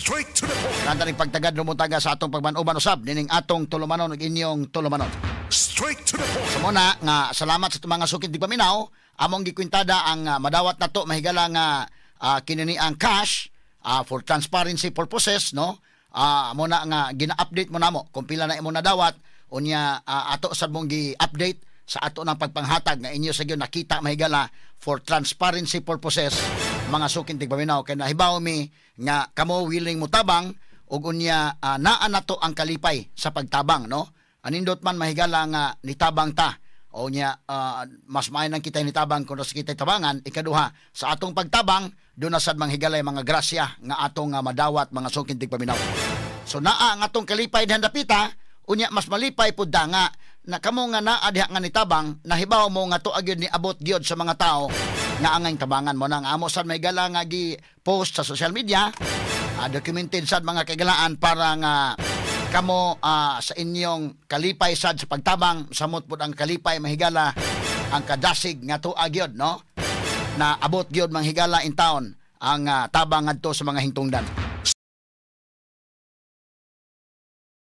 Straight to the point. Kanta ning pagtagad lumutaga sa atong pagmanuban usab nining atong tulumanon ug inyong tulumanon. Straight to the point. So muna nga salamat sa mga sukid di paminaw, among gikwintada ang madawat nato mahigala nga kinini ang cash for transparency purposes, no? Muna nga gina-update mo namo kung pila na imo nadawat unya ato sad mong gi-update sa ato ng pagpanghatag nga inyo sa gyud nakita mahigala for transparency purposes mga sukin tigpaminaw kay nahibaw mi nga kamo willing mo tabang ug unya naa nato ang kalipay sa pagtabang, no? Anindot man mahigala nga nitabang ta o nya mas maayo nang kita nitabang kung sa kita tabangan. Ikaduha sa atong pagtabang doon na sad manghigalay mga grasya nga atong madawat mga sukin tigpaminaw. So naa ang atong kalipay dapita unya mas malipay pud nga na kamo nga naa diha nga nitabang nahibaw mo nga tuag gyud ni abot gyud sa mga tao nga angay tabangan mo nang amo sad may gala nga gi-post sa social media, documented sad mga kagalaan para nga kamo sa inyong kalipay sad sa pagtabang samot pud ang kalipay mahigala ang kadasig nga tuag gyud, no? Na abot gyud manghigala in town ang tabang ngadto sa mga hingtungdan.